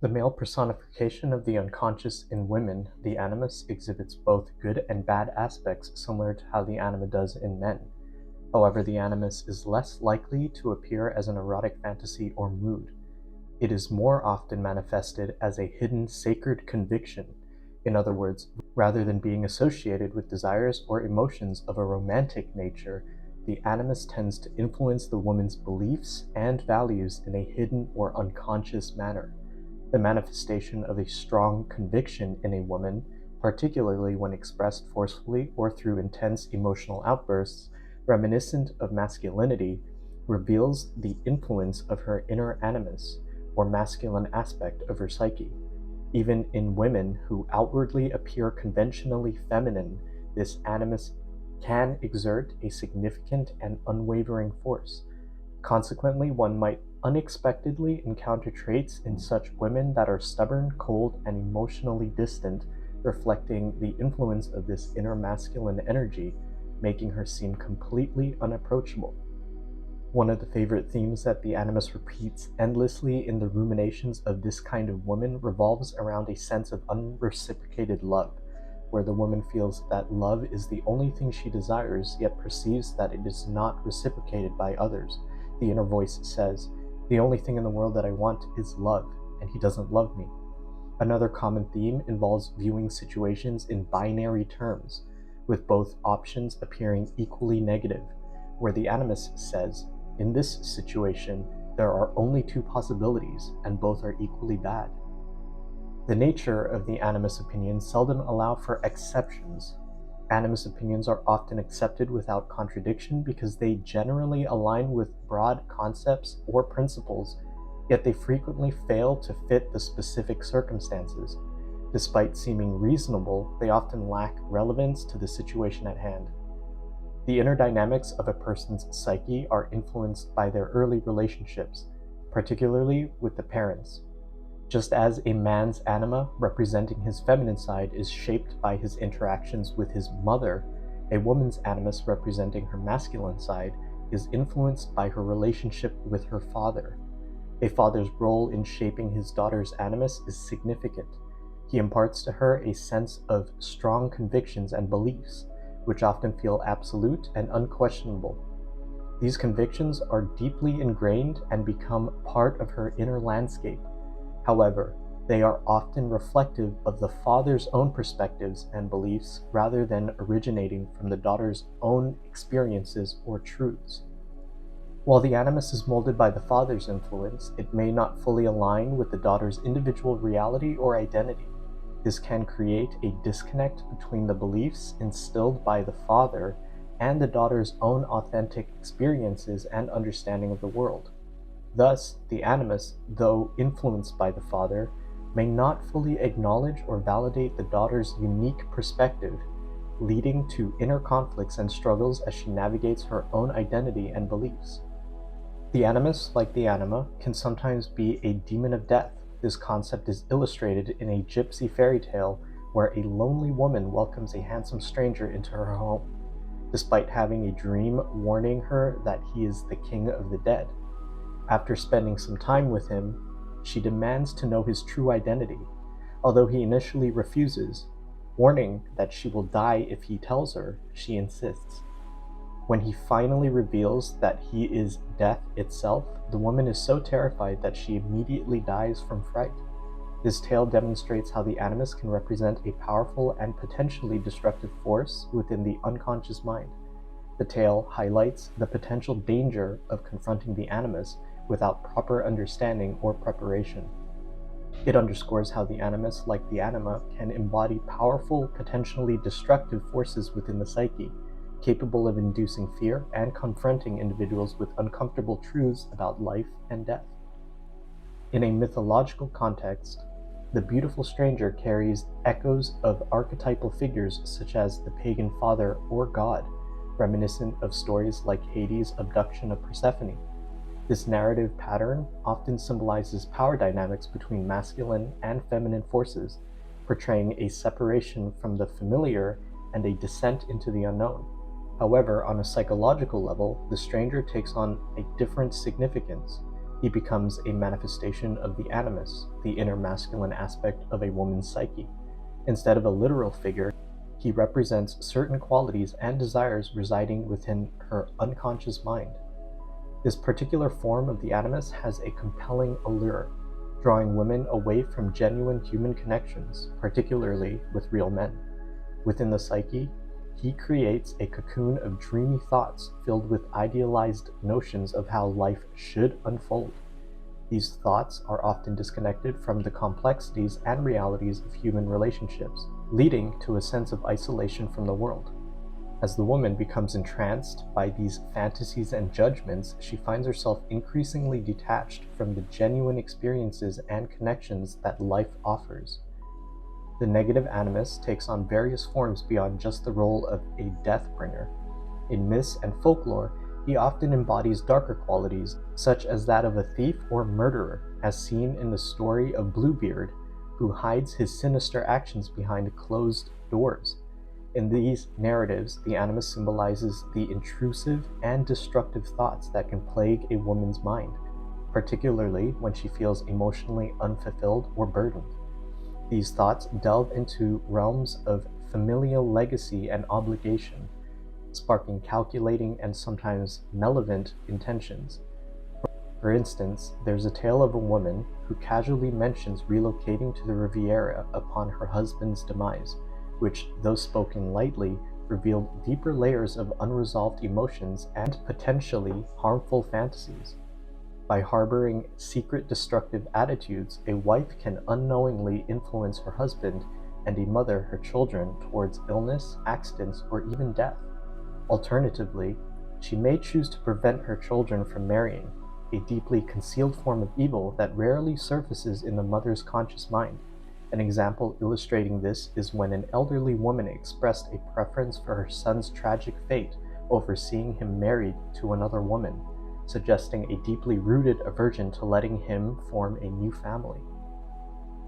The male personification of the unconscious in women, the animus, exhibits both good and bad aspects similar to how the anima does in men. However, the animus is less likely to appear as an erotic fantasy or mood. It is more often manifested as a hidden sacred conviction. In other words, rather than being associated with desires or emotions of a romantic nature, the animus tends to influence the woman's beliefs and values in a hidden or unconscious manner. The manifestation of a strong conviction in a woman, particularly when expressed forcefully or through intense emotional outbursts, reminiscent of masculinity, reveals the influence of her inner animus, or masculine aspect of her psyche. Even in women who outwardly appear conventionally feminine, this animus can exert a significant and unwavering force. Consequently, one might unexpectedly encounter traits in such women that are stubborn, cold, and emotionally distant, reflecting the influence of this inner masculine energy, making her seem completely unapproachable. One of the favorite themes that the Animus repeats endlessly in the ruminations of this kind of woman revolves around a sense of unreciprocated love, where the woman feels that love is the only thing she desires, yet perceives that it is not reciprocated by others. The inner voice says, "The only thing in the world that I want is love, and he doesn't love me." Another common theme involves viewing situations in binary terms, with both options appearing equally negative, where the Animus says, "In this situation, there are only two possibilities, and both are equally bad." The nature of the Animus opinions seldom allow for exceptions. Animus opinions are often accepted without contradiction because they generally align with broad concepts or principles, yet they frequently fail to fit the specific circumstances. Despite seeming reasonable, they often lack relevance to the situation at hand. The inner dynamics of a person's psyche are influenced by their early relationships, particularly with the parents. Just as a man's anima, representing his feminine side, is shaped by his interactions with his mother, a woman's animus, representing her masculine side, is influenced by her relationship with her father. A father's role in shaping his daughter's animus is significant. He imparts to her a sense of strong convictions and beliefs, which often feel absolute and unquestionable. These convictions are deeply ingrained and become part of her inner landscape. However, they are often reflective of the father's own perspectives and beliefs rather than originating from the daughter's own experiences or truths. While the animus is molded by the father's influence, it may not fully align with the daughter's individual reality or identity. This can create a disconnect between the beliefs instilled by the father and the daughter's own authentic experiences and understanding of the world. Thus, the animus, though influenced by the father, may not fully acknowledge or validate the daughter's unique perspective, leading to inner conflicts and struggles as she navigates her own identity and beliefs. The animus, like the anima, can sometimes be a demon of death. This concept is illustrated in a gypsy fairy tale where a lonely woman welcomes a handsome stranger into her home, despite having a dream warning her that he is the king of the dead. After spending some time with him, she demands to know his true identity, although he initially refuses. Warning that she will die if he tells her, she insists. When he finally reveals that he is death itself, the woman is so terrified that she immediately dies from fright. This tale demonstrates how the animus can represent a powerful and potentially destructive force within the unconscious mind. The tale highlights the potential danger of confronting the animus without proper understanding or preparation. It underscores how the animus, like the anima, can embody powerful, potentially destructive forces within the psyche, capable of inducing fear and confronting individuals with uncomfortable truths about life and death. In a mythological context, the beautiful stranger carries echoes of archetypal figures such as the pagan father or god, reminiscent of stories like Hades' abduction of Persephone. This narrative pattern often symbolizes power dynamics between masculine and feminine forces, portraying a separation from the familiar and a descent into the unknown. However, on a psychological level, the stranger takes on a different significance. He becomes a manifestation of the animus, the inner masculine aspect of a woman's psyche. Instead of a literal figure, he represents certain qualities and desires residing within her unconscious mind. This particular form of the animus has a compelling allure, drawing women away from genuine human connections, particularly with real men. Within the psyche, he creates a cocoon of dreamy thoughts filled with idealized notions of how life should unfold. These thoughts are often disconnected from the complexities and realities of human relationships, leading to a sense of isolation from the world. As the woman becomes entranced by these fantasies and judgments, she finds herself increasingly detached from the genuine experiences and connections that life offers. The negative animus takes on various forms beyond just the role of a death bringer. In myths and folklore, he often embodies darker qualities, such as that of a thief or murderer, as seen in the story of Bluebeard, who hides his sinister actions behind closed doors. In these narratives, the animus symbolizes the intrusive and destructive thoughts that can plague a woman's mind, particularly when she feels emotionally unfulfilled or burdened. These thoughts delve into realms of familial legacy and obligation, sparking calculating and sometimes malevolent intentions. For instance, there's a tale of a woman who casually mentions relocating to the Riviera upon her husband's demise, which, though spoken lightly, revealed deeper layers of unresolved emotions and potentially harmful fantasies. By harboring secret destructive attitudes, a wife can unknowingly influence her husband and a mother her children towards illness, accidents, or even death. Alternatively, she may choose to prevent her children from marrying, a deeply concealed form of evil that rarely surfaces in the mother's conscious mind. An example illustrating this is when an elderly woman expressed a preference for her son's tragic fate over seeing him married to another woman, suggesting a deeply rooted aversion to letting him form a new family.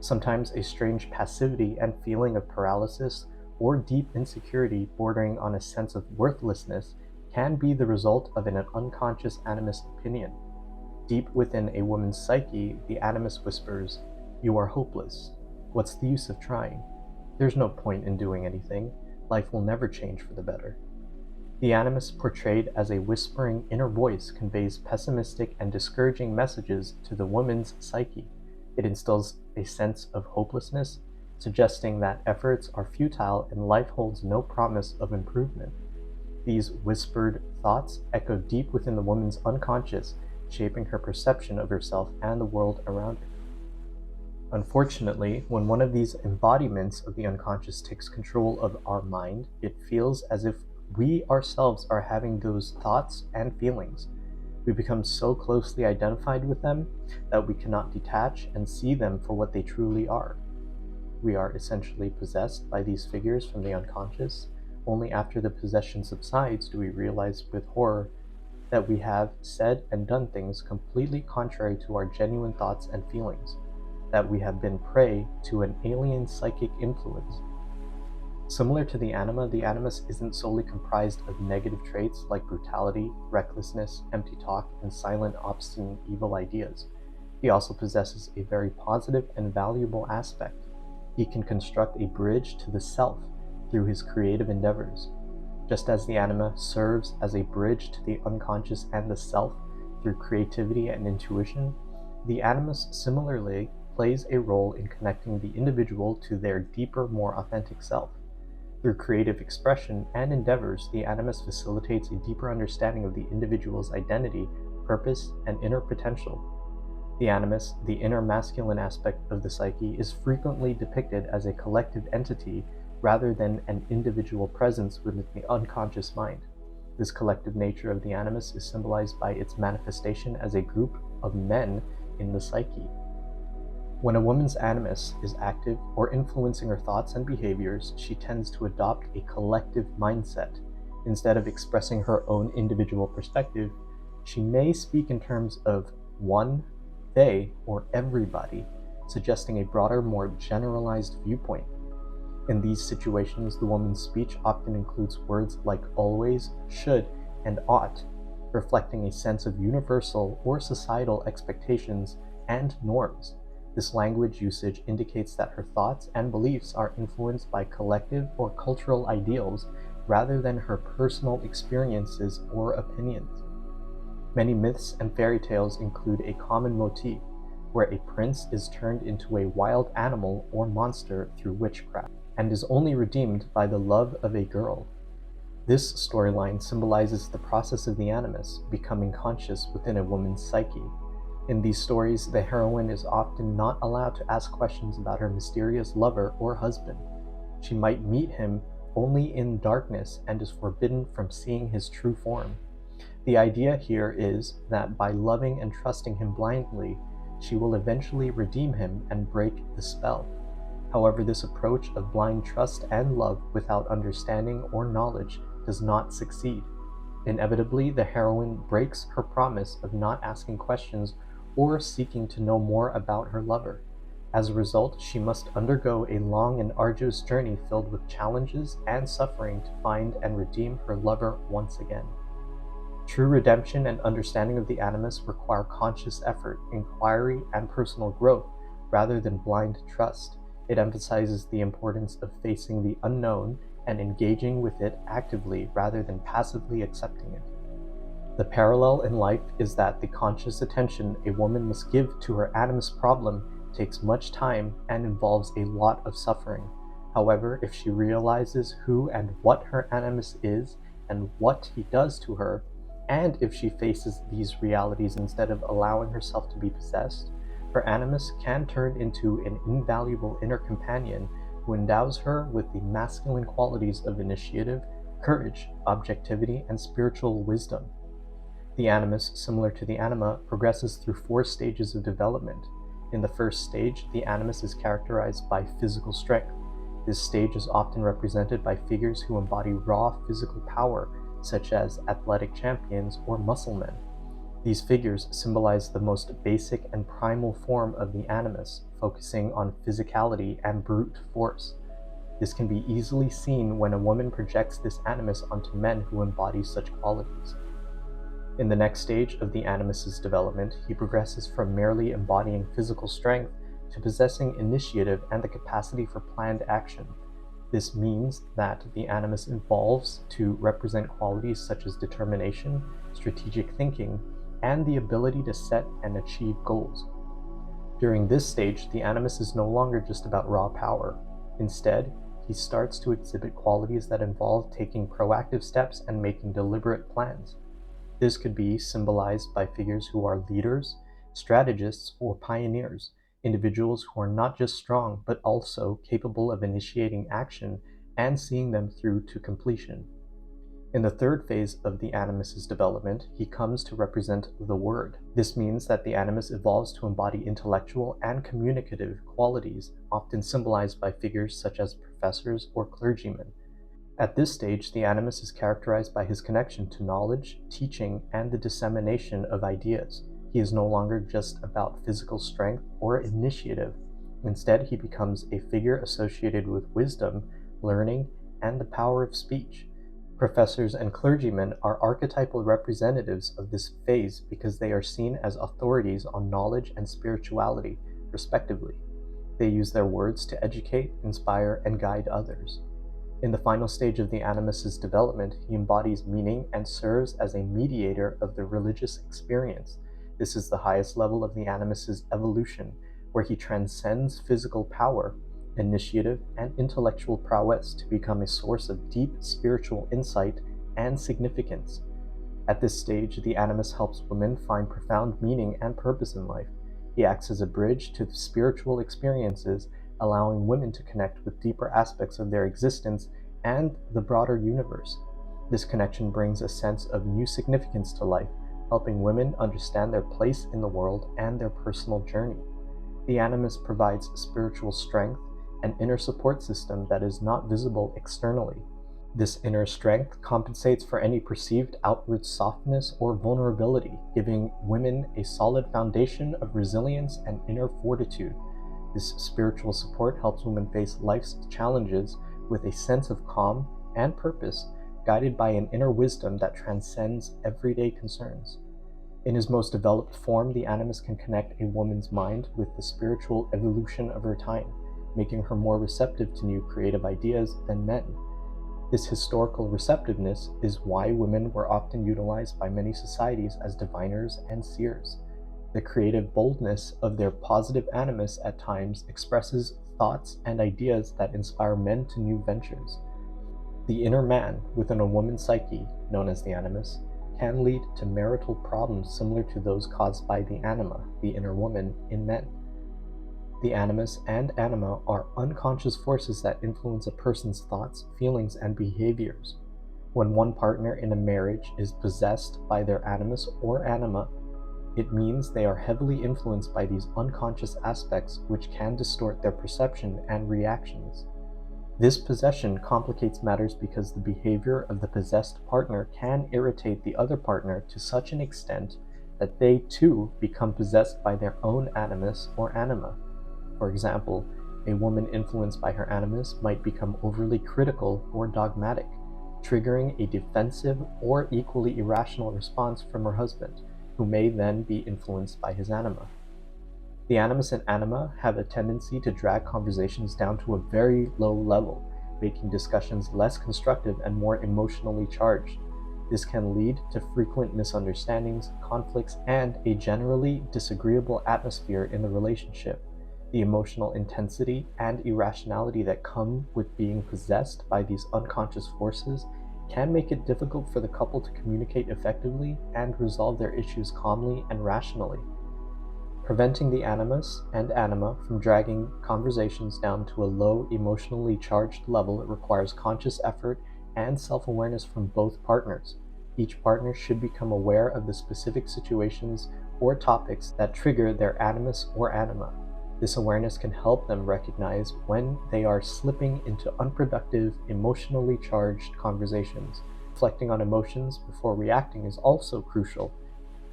Sometimes a strange passivity and feeling of paralysis or deep insecurity bordering on a sense of worthlessness can be the result of an unconscious animus opinion. Deep within a woman's psyche, the animus whispers, "You are hopeless. What's the use of trying? There's no point in doing anything. Life will never change for the better." The animus, portrayed as a whispering inner voice, conveys pessimistic and discouraging messages to the woman's psyche. It instills a sense of hopelessness, suggesting that efforts are futile and life holds no promise of improvement. These whispered thoughts echo deep within the woman's unconscious, shaping her perception of herself and the world around her. Unfortunately, when one of these embodiments of the unconscious takes control of our mind, it feels as if we ourselves are having those thoughts and feelings. We become so closely identified with them that we cannot detach and see them for what they truly are. We are essentially possessed by these figures from the unconscious. Only after the possession subsides do we realize with horror that we have said and done things completely contrary to our genuine thoughts and feelings, that we have been prey to an alien psychic influence. Similar to the anima, the animus isn't solely comprised of negative traits like brutality, recklessness, empty talk, and silent, obstinate, evil ideas. He also possesses a very positive and valuable aspect. He can construct a bridge to the self through his creative endeavors. Just as the anima serves as a bridge to the unconscious and the self through creativity and intuition, the animus similarly plays a role in connecting the individual to their deeper, more authentic self. Through creative expression and endeavors, the animus facilitates a deeper understanding of the individual's identity, purpose, and inner potential. The animus, the inner masculine aspect of the psyche, is frequently depicted as a collective entity rather than an individual presence within the unconscious mind. This collective nature of the animus is symbolized by its manifestation as a group of men in the psyche. When a woman's animus is active or influencing her thoughts and behaviors, she tends to adopt a collective mindset. Instead of expressing her own individual perspective, she may speak in terms of one, they, or everybody, suggesting a broader, more generalized viewpoint. In these situations, the woman's speech often includes words like always, should, and ought. reflecting a sense of universal or societal expectations and norms. This language usage indicates that her thoughts and beliefs are influenced by collective or cultural ideals rather than her personal experiences or opinions. Many myths and fairy tales include a common motif, where a prince is turned into a wild animal or monster through witchcraft, and is only redeemed by the love of a girl. This storyline symbolizes the process of the animus becoming conscious within a woman's psyche. In these stories, the heroine is often not allowed to ask questions about her mysterious lover or husband. She might meet him only in darkness and is forbidden from seeing his true form. The idea here is that by loving and trusting him blindly, she will eventually redeem him and break the spell. However, this approach of blind trust and love without understanding or knowledge does not succeed. Inevitably, the heroine breaks her promise of not asking questions or seeking to know more about her lover. As a result, she must undergo a long and arduous journey filled with challenges and suffering to find and redeem her lover once again. True redemption and understanding of the animus require conscious effort, inquiry, and personal growth, rather than blind trust. It emphasizes the importance of facing the unknown and engaging with it actively rather than passively accepting it. The parallel in life is that the conscious attention a woman must give to her animus problem takes much time and involves a lot of suffering. However, if she realizes who and what her animus is and what he does to her, and if she faces these realities instead of allowing herself to be possessed, her animus can turn into an invaluable inner companion who endows her with the masculine qualities of initiative, courage, objectivity, and spiritual wisdom. The animus, similar to the anima, progresses through 4 stages of development. In the first stage, the animus is characterized by physical strength. This stage is often represented by figures who embody raw physical power, such as athletic champions or muscle men. These figures symbolize the most basic and primal form of the animus, focusing on physicality and brute force. This can be easily seen when a woman projects this animus onto men who embody such qualities. In the next stage of the animus's development, he progresses from merely embodying physical strength to possessing initiative and the capacity for planned action. This means that the animus evolves to represent qualities such as determination, strategic thinking, and the ability to set and achieve goals. During this stage, the animus is no longer just about raw power. Instead, he starts to exhibit qualities that involve taking proactive steps and making deliberate plans. This could be symbolized by figures who are leaders, strategists, or pioneers, individuals who are not just strong, but also capable of initiating action and seeing them through to completion. In the third phase of the animus's development, he comes to represent the word. This means that the animus evolves to embody intellectual and communicative qualities, often symbolized by figures such as professors or clergymen. At this stage, the animus is characterized by his connection to knowledge, teaching, and the dissemination of ideas. He is no longer just about physical strength or initiative. Instead, he becomes a figure associated with wisdom, learning, and the power of speech. Professors and clergymen are archetypal representatives of this phase because they are seen as authorities on knowledge and spirituality, respectively. They use their words to educate, inspire, and guide others. In the final stage of the animus's development, he embodies meaning and serves as a mediator of the religious experience. This is the highest level of the animus's evolution, where he transcends physical power, initiative, and intellectual prowess to become a source of deep spiritual insight and significance. At this stage, the animus helps women find profound meaning and purpose in life. He acts as a bridge to spiritual experiences, allowing women to connect with deeper aspects of their existence and the broader universe. This connection brings a sense of new significance to life, helping women understand their place in the world and their personal journey. The animus provides spiritual strength, an inner support system that is not visible externally. This inner strength compensates for any perceived outward softness or vulnerability, giving women a solid foundation of resilience and inner fortitude. This spiritual support helps women face life's challenges with a sense of calm and purpose, guided by an inner wisdom that transcends everyday concerns. In his most developed form, the Animus can connect a woman's mind with the spiritual evolution of her time, making her more receptive to new creative ideas than men. This historical receptiveness is why women were often utilized by many societies as diviners and seers. The creative boldness of their positive animus at times expresses thoughts and ideas that inspire men to new ventures. The inner man within a woman's psyche, known as the animus, can lead to marital problems similar to those caused by the anima, the inner woman, in men. The animus and anima are unconscious forces that influence a person's thoughts, feelings, and behaviors. When one partner in a marriage is possessed by their animus or anima, it means they are heavily influenced by these unconscious aspects, which can distort their perception and reactions. This possession complicates matters because the behavior of the possessed partner can irritate the other partner to such an extent that they too become possessed by their own animus or anima. For example, a woman influenced by her animus might become overly critical or dogmatic, triggering a defensive or equally irrational response from her husband, who may then be influenced by his anima. The animus and anima have a tendency to drag conversations down to a very low level, making discussions less constructive and more emotionally charged. This can lead to frequent misunderstandings, conflicts, and a generally disagreeable atmosphere in the relationship. The emotional intensity and irrationality that come with being possessed by these unconscious forces can make it difficult for the couple to communicate effectively and resolve their issues calmly and rationally. Preventing the animus and anima from dragging conversations down to a low, emotionally charged level requires conscious effort and self-awareness from both partners. Each partner should become aware of the specific situations or topics that trigger their animus or anima. This awareness can help them recognize when they are slipping into unproductive, emotionally charged conversations. Reflecting on emotions before reacting is also crucial.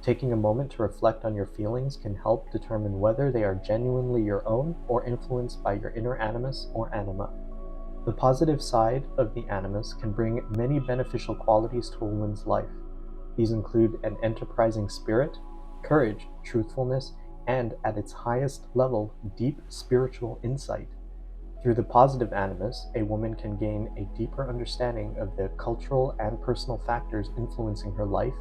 Taking a moment to reflect on your feelings can help determine whether they are genuinely your own or influenced by your inner animus or anima. The positive side of the animus can bring many beneficial qualities to a woman's life. These include an enterprising spirit, courage, truthfulness, and at its highest level, deep spiritual insight. Through the positive animus, a woman can gain a deeper understanding of the cultural and personal factors influencing her life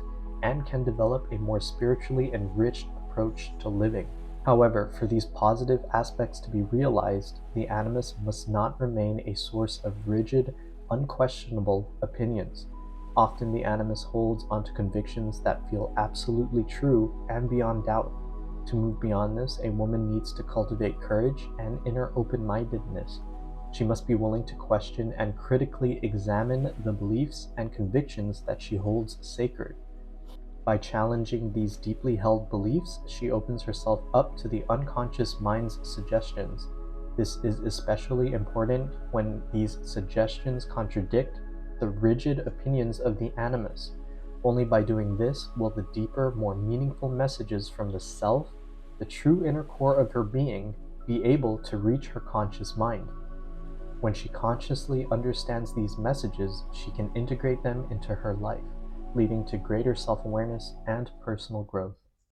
and can develop a more spiritually enriched approach to living. However, for these positive aspects to be realized, the animus must not remain a source of rigid, unquestionable opinions. Often the animus holds onto convictions that feel absolutely true and beyond doubt. To move beyond this, a woman needs to cultivate courage and inner open-mindedness. She must be willing to question and critically examine the beliefs and convictions that she holds sacred. By challenging these deeply held beliefs, she opens herself up to the unconscious mind's suggestions. This is especially important when these suggestions contradict the rigid opinions of the animus. Only by doing this will the deeper, more meaningful messages from the self, the true inner core of her being, be able to reach her conscious mind. When she consciously understands these messages, she can integrate them into her life, leading to greater self-awareness and personal growth.